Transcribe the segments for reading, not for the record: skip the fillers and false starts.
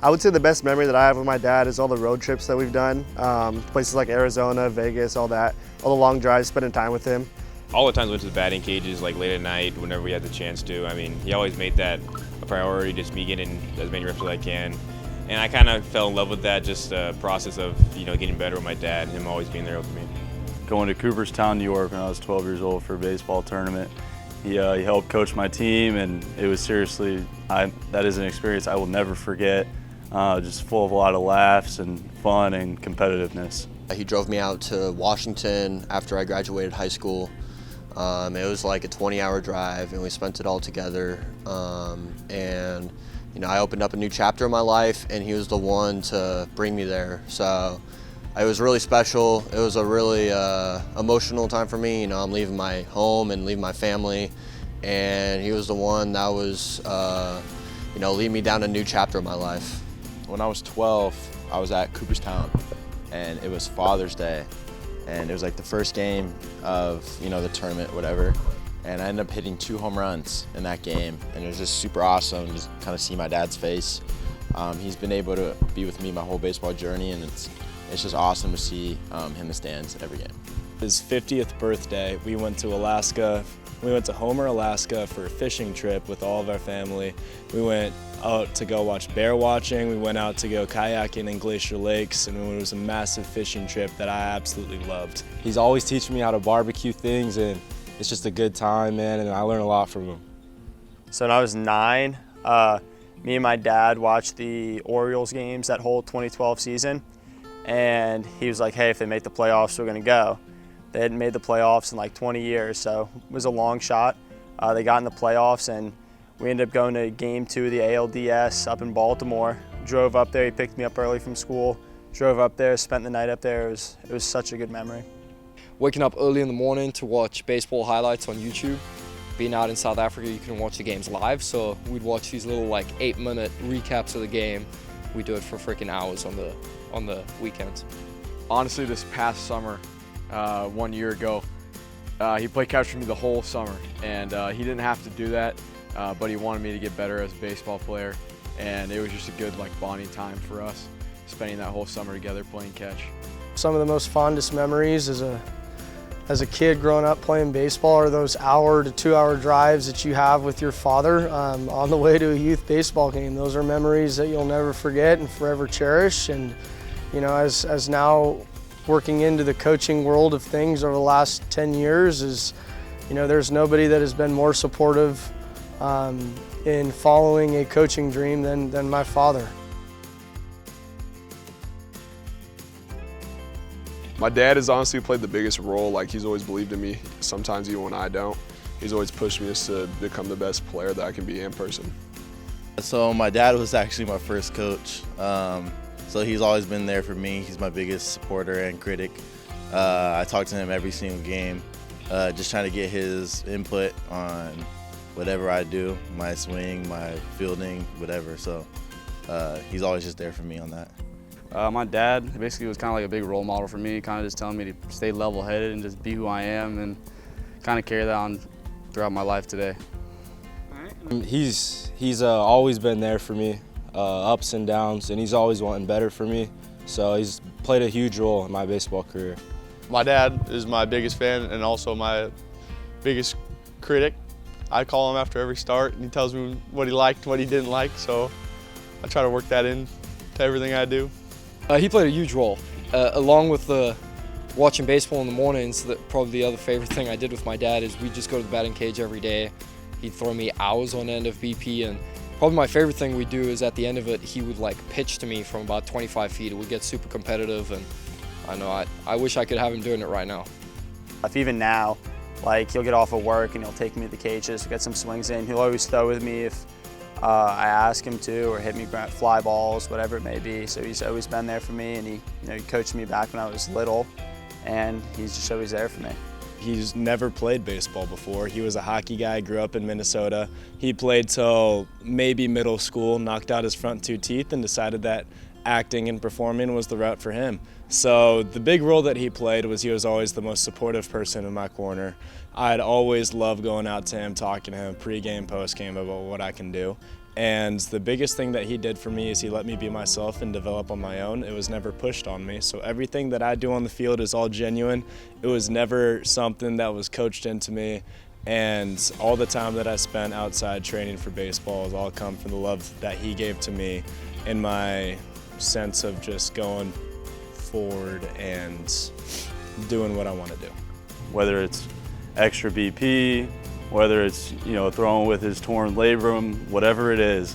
I would say the best memory that I have with my dad is all the road trips that we've done, places like Arizona, Vegas, all that, all the long drives, spending time with him. All the times we went to the batting cages, like late at night, whenever we had the chance to. I mean, he always made that a priority, just me getting as many reps as I can. And I kind of fell in love with that, just the process of, getting better with my dad and him always being there with me. Going to Cooperstown, New York when I was 12 years old for a baseball tournament. He helped coach my team, and it was seriously, that is an experience I will never forget. Just full of a lot of laughs and fun and competitiveness. He drove me out to Washington after I graduated high school. It was like a 20-hour drive, and we spent it all together. I opened up a new chapter in my life, and he was the one to bring me there. So it was really special. It was a really emotional time for me. I'm leaving my home and leaving my family, and he was the one that was, leading me down a new chapter of my life. When I was 12, I was at Cooperstown, and it was Father's Day, and it was like the first game of the tournament, whatever. And I ended up hitting 2 home runs in that game, and it was just super awesome to just kind of see my dad's face. He's been able to be with me my whole baseball journey, and it's just awesome to see him in the stands every game. His 50th birthday, we went to Alaska. We went to Homer, Alaska for a fishing trip with all of our family. We went out to go watch bear watching. We went out to go kayaking in Glacier Lakes, and it was a massive fishing trip that I absolutely loved. He's always teaching me how to barbecue things, and it's just a good time, man, and I learn a lot from him. So when I was 9, me and my dad watched the Orioles games that whole 2012 season, and he was like, hey, if they make the playoffs, we're gonna go. They hadn't made the playoffs in like 20 years, so it was a long shot. They got in the playoffs, and we ended up going to Game 2 of the ALDS up in Baltimore. Drove up there, he picked me up early from school, drove up there, spent the night up there. It was such a good memory. Waking up early in the morning to watch baseball highlights on YouTube. Being out in South Africa, you can watch the games live, so we'd watch these little 8-minute recaps of the game. We do it for freaking hours on the weekends. Honestly, this past summer, 1 year ago, he played catch for me the whole summer, and he didn't have to do that, but he wanted me to get better as a baseball player, and it was just a good bonding time for us, spending that whole summer together playing catch. Some of the most fondest memories as a kid growing up playing baseball are those 1 to 2 hour drives that you have with your father on the way to a youth baseball game. Those are memories that you'll never forget and forever cherish. And as now working into the coaching world of things over the last 10 years there's nobody that has been more supportive in following a coaching dream than my father. My dad has honestly played the biggest role. He's always believed in me, sometimes even when I don't. He's always pushed me just to become the best player that I can be in person. So my dad was actually my first coach. So he's always been there for me. He's my biggest supporter and critic. I talk to him every single game, just trying to get his input on whatever I do, my swing, my fielding, whatever. So he's always just there for me on that. My dad basically was kind of like a big role model for me, kind of just telling me to stay level-headed and just be who I am and kind of carry that on throughout my life today. He's always been there for me, ups and downs, and he's always wanting better for me. So he's played a huge role in my baseball career. My dad is my biggest fan and also my biggest critic. I call him after every start, and he tells me what he liked, what he didn't like, so I try to work that in to everything I do. He played a huge role, along with watching baseball in the mornings. Probably the other favorite thing I did with my dad is we'd just go to the batting cage every day. He'd throw me hours on end of BP, and probably my favorite thing we do is at the end of it, he would pitch to me from about 25 feet. It would get super competitive, and I wish I could have him doing it right now. If even now, he'll get off of work and he'll take me to the cages, get some swings in. He'll always throw with me if I ask him to, or hit me fly balls, whatever it may be. So he's always been there for me, and he coached me back when I was little, and he's just always there for me. He's never played baseball before. He was a hockey guy, grew up in Minnesota. He played till maybe middle school, knocked out his front 2 teeth, and decided that acting and performing was the route for him. So the big role that he played was he was always the most supportive person in my corner. I'd always love going out to him, talking to him pregame, postgame about what I can do. And the biggest thing that he did for me is he let me be myself and develop on my own. It was never pushed on me. So everything that I do on the field is all genuine. It was never something that was coached into me. And all the time that I spent outside training for baseball has all come from the love that he gave to me and my sense of just going forward and doing what I want to do. Whether it's extra BP, whether it's throwing with his torn labrum, whatever it is,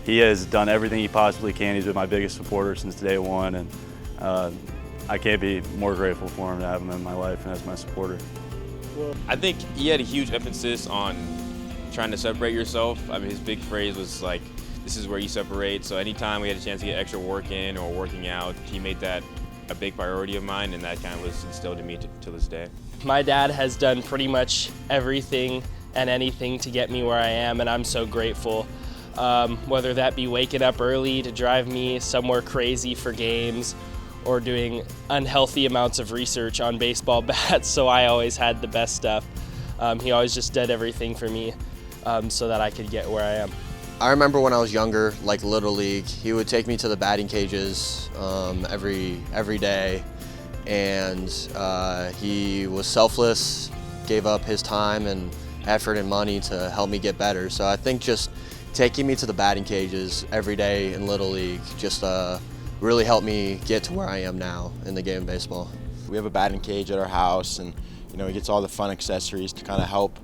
he has done everything he possibly can. He's been my biggest supporter since day one, and I can't be more grateful for him to have him in my life and as my supporter. I think he had a huge emphasis on trying to separate yourself. I mean, his big phrase was like, "This is where you separate." So anytime we had a chance to get extra work in or working out, he made that a big priority of mine, and that kind of was instilled in me to this day. My dad has done pretty much everything and anything to get me where I am, and I'm so grateful. Whether that be waking up early to drive me somewhere crazy for games, or doing unhealthy amounts of research on baseball bats, so I always had the best stuff. He always just did everything for me so that I could get where I am. I remember when I was younger, like Little League, he would take me to the batting cages every day, and he was selfless, gave up his time and effort and money to help me get better. So I think just taking me to the batting cages every day in Little League just really helped me get to where I am now in the game of baseball. We have a batting cage at our house, and he gets all the fun accessories to kind of help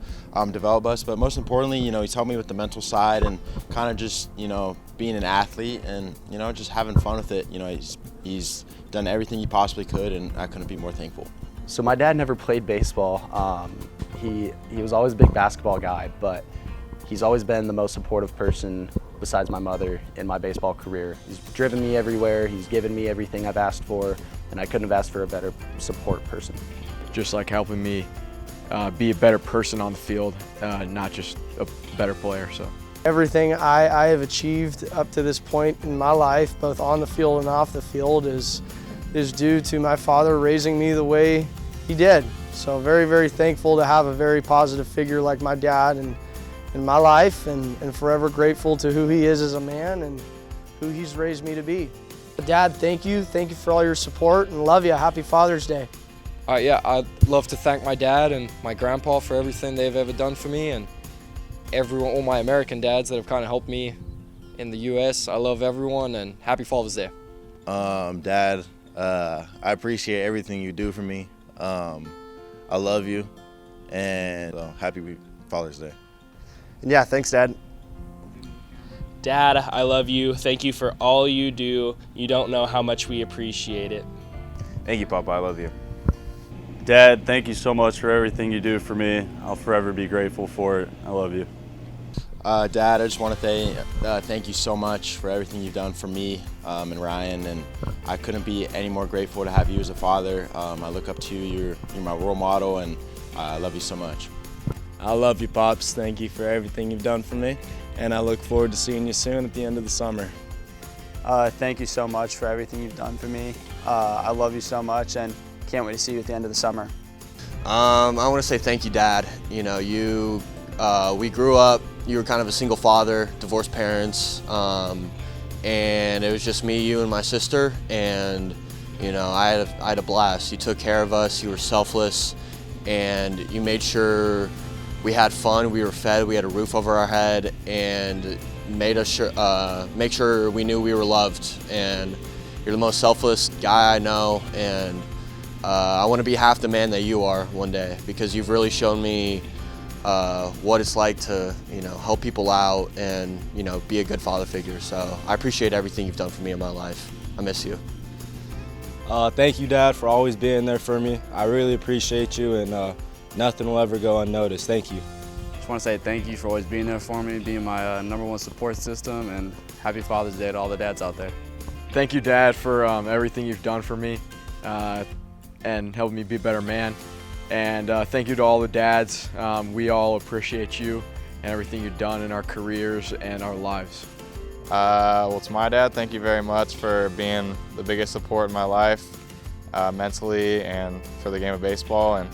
develop us. But most importantly, he's helped me with the mental side and kind of just being an athlete and just having fun with it. He's done everything he possibly could, and I couldn't be more thankful. So my dad never played baseball. He was always a big basketball guy, but he's always been the most supportive person besides my mother in my baseball career. He's driven me everywhere. He's given me everything I've asked for, and I couldn't have asked for a better support person. Just like helping me be a better person on the field, not just a better player. So Everything I have achieved up to this point in my life, both on the field and off the field, is due to my father raising me the way he did. So very, very thankful to have a very positive figure like my dad in my life, and forever grateful to who he is as a man and who he's raised me to be. Dad, thank you. Thank you for all your support, and love you. Happy Father's Day. Yeah, I'd love to thank my dad and my grandpa for everything they've ever done for me, and all my American dads that have kind of helped me in the U.S. I love everyone, and happy Father's Day. Dad, I appreciate everything you do for me. I love you, and happy Father's Day. Yeah, thanks, Dad. Dad, I love you. Thank you for all you do. You don't know how much we appreciate it. Thank you, Papa. I love you. Dad, thank you so much for everything you do for me. I'll forever be grateful for it. I love you. Dad, I just want to thank you so much for everything you've done for me and Ryan, and I couldn't be any more grateful to have you as a father. I look up to you. You're my role model, and I love you so much. I love you, Pops. Thank you for everything you've done for me, and I look forward to seeing you soon at the end of the summer. Thank you so much for everything you've done for me. I love you so much, and can't wait to see you at the end of the summer. I want to say thank you, Dad. We grew up, you were kind of a single father, divorced parents, and it was just me, you, and my sister, and I had a blast. You took care of us, you were selfless, and you made sure we had fun, we were fed, we had a roof over our head, and made us make sure we knew we were loved. And you're the most selfless guy I know, and I want to be half the man that you are one day, because you've really shown me what it's like to help people out and be a good father figure. So I appreciate everything you've done for me in my life. I miss you. Thank you, Dad, for always being there for me. I really appreciate you, and nothing will ever go unnoticed. Thank you. Just want to say thank you for always being there for me, being my #1 support system, and happy Father's Day to all the dads out there. Thank you, Dad, for everything you've done for me and helping me be a better man. And thank you to all the dads. We all appreciate you and everything you've done in our careers and our lives. Well, to my dad, thank you very much for being the biggest support in my life, mentally, and for the game of baseball, and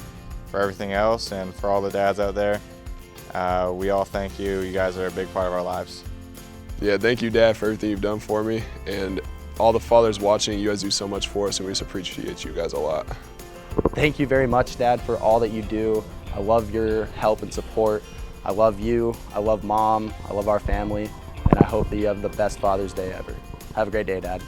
for everything else, and for all the dads out there. We all thank you. You guys are a big part of our lives. Yeah, thank you, Dad, for everything you've done for me. And all the fathers watching, you guys do so much for us, and we just appreciate you guys a lot. Thank you very much, Dad, for all that you do. I love your help and support. I love you. I love Mom. I love our family. And I hope that you have the best Father's Day ever. Have a great day, Dad.